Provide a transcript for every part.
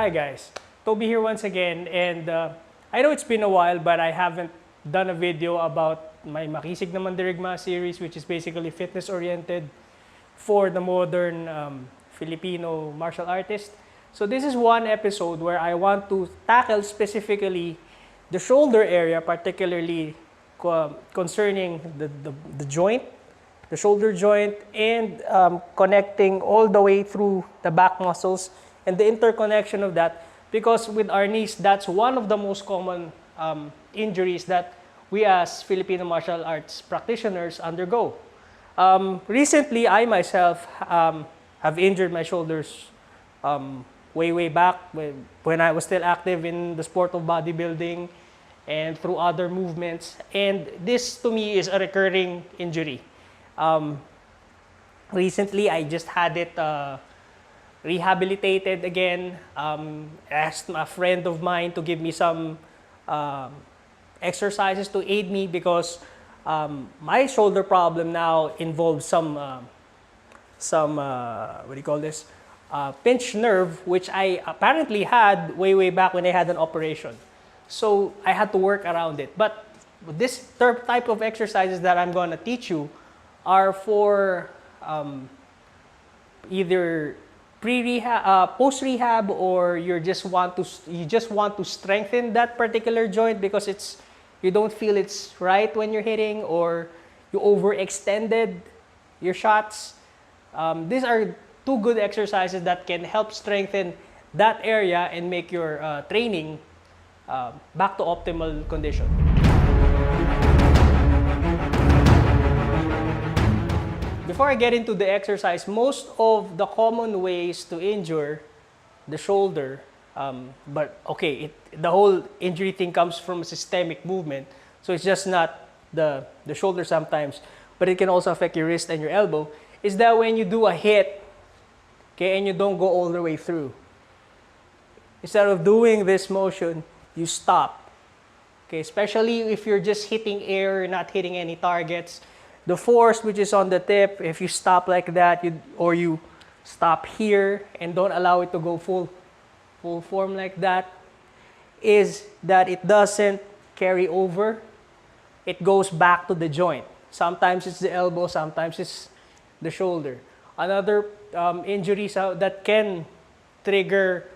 Hi guys, Toby here once again, and I know it's been a while but I haven't done a video about my MAKISIG na Mandirigma series, which is basically fitness oriented for the modern Filipino martial artist. So this is one episode where I want to tackle specifically the shoulder area, particularly concerning the joint, the shoulder joint, and connecting all the way through the back muscles and the interconnection of that, because with Arnis, that's one of the most common injuries that we as Filipino martial arts practitioners undergo. Recently, I myself have injured my shoulders way back when I was still active in the sport of bodybuilding and through other movements. And this to me is a recurring injury. Recently, I just had it rehabilitated again. Asked a friend of mine to give me some exercises to aid me because my shoulder problem now involves some what do you call this? Pinched nerve, which I apparently had way back when I had an operation. So I had to work around it. But this type of exercises that I'm going to teach you are for either pre-rehab, post-rehab, or you just want to strengthen that particular joint because you don't feel it's right when you're hitting, or you overextended your shots. These are two good exercises that can help strengthen that area and make your training back to optimal condition. Before I get into the exercise, most of the common ways to injure the shoulder, but okay, the whole injury thing comes from a systemic movement, so it's just not the shoulder sometimes, but it can also affect your wrist and your elbow, is that when you do a hit, okay, and you don't go all the way through. Instead of doing this motion, you stop. Okay, especially if you're just hitting air, not hitting any targets. The force which is on the tip, if you stop like that, or you stop here and don't allow it to go full form like that, is that it doesn't carry over. It goes back to the joint. Sometimes it's the elbow, sometimes it's the shoulder. Another injury that can trigger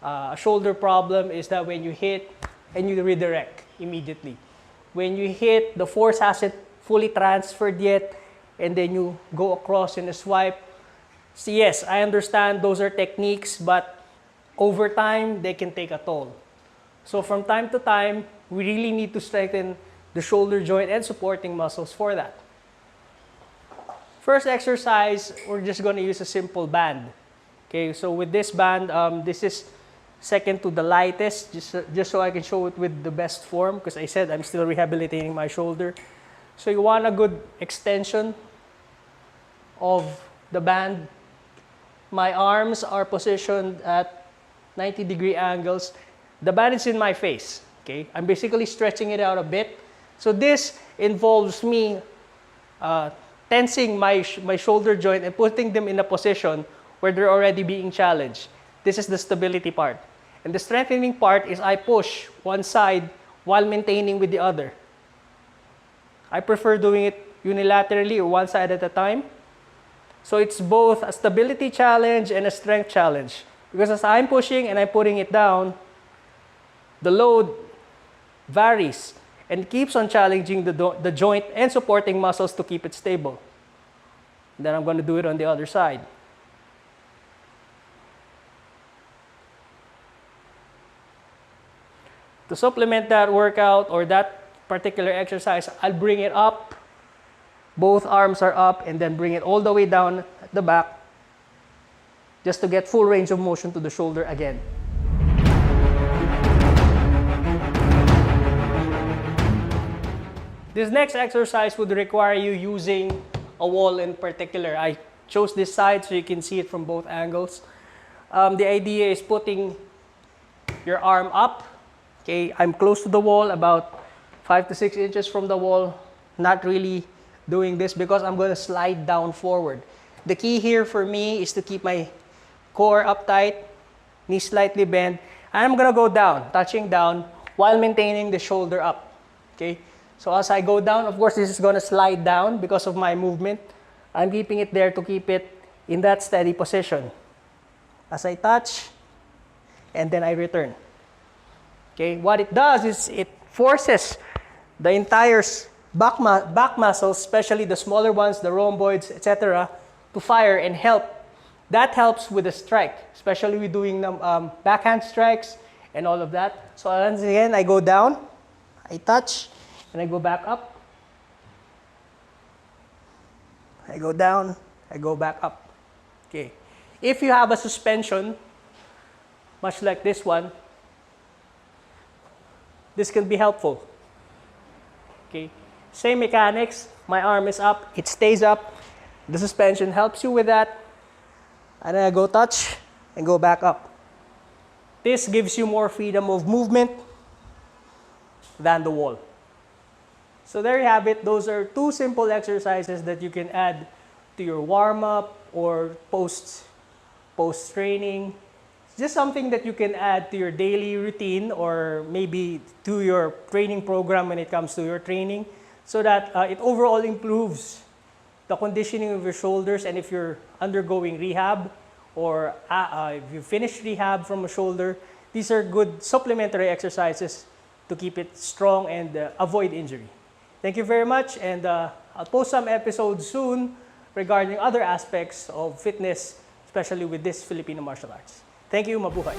a shoulder problem is that when you hit and you redirect immediately. When you hit, the force hasn't fully transferred yet, and then you go across in a swipe. So yes, I understand those are techniques, but over time, they can take a toll. So from time to time, we really need to strengthen the shoulder joint and supporting muscles for that. First exercise, we're just going to use a simple band. Okay, so with this band, this is second to the lightest, just so I can show it with the best form, because I said I'm still rehabilitating my shoulder. So you want a good extension of the band. My arms are positioned at 90-degree angles. The band is in my face. Okay, I'm basically stretching it out a bit. So this involves me tensing my shoulder joint and putting them in a position where they're already being challenged. This is the stability part. And the strengthening part is I push one side while maintaining with the other. I prefer doing it unilaterally or one side at a time. So it's both a stability challenge and a strength challenge. Because as I'm pushing and I'm putting it down, the load varies and keeps on challenging the joint and supporting muscles to keep it stable. And then I'm going to do it on the other side. To supplement that workout or that particular exercise, I'll bring it up. Both arms are up, and then bring it all the way down at the back, just to get full range of motion to the shoulder again. This next exercise would require you using a wall in particular. I chose this side so you can see it from both angles. The idea is putting your arm up. Okay, I'm close to the wall, about 5 to 6 inches from the wall. Not really doing this because I'm going to slide down forward. The key here for me is to keep my core uptight knees slightly bent, and I'm gonna go down, touching down, while maintaining the shoulder up, okay? So as I go down, of course, this is gonna slide down because of my movement. I'm keeping it there to keep it in that steady position. As I touch, and then I return. Okay, what it does is it forces the entire back muscles, especially the smaller ones, the rhomboids, etc., to fire and help. That helps with the strike, especially with doing backhand strikes and all of that. So once again, I go down, I touch, and I go back up. I go down, I go back up. Okay. If you have a suspension, much like this one, this can be helpful. Okay. Same mechanics, my arm is up, it stays up. The suspension helps you with that. And then I go touch and go back up. This gives you more freedom of movement than the wall. So there you have it. Those are two simple exercises that you can add to your warm-up or post-training. Just something that you can add to your daily routine or maybe to your training program when it comes to your training, so that it overall improves the conditioning of your shoulders. And if you're undergoing rehab or if you finished rehab from a shoulder, these are good supplementary exercises to keep it strong and avoid injury. Thank you very much, and I'll post some episodes soon regarding other aspects of fitness, especially with this Filipino martial arts. Thank you, mabuhay!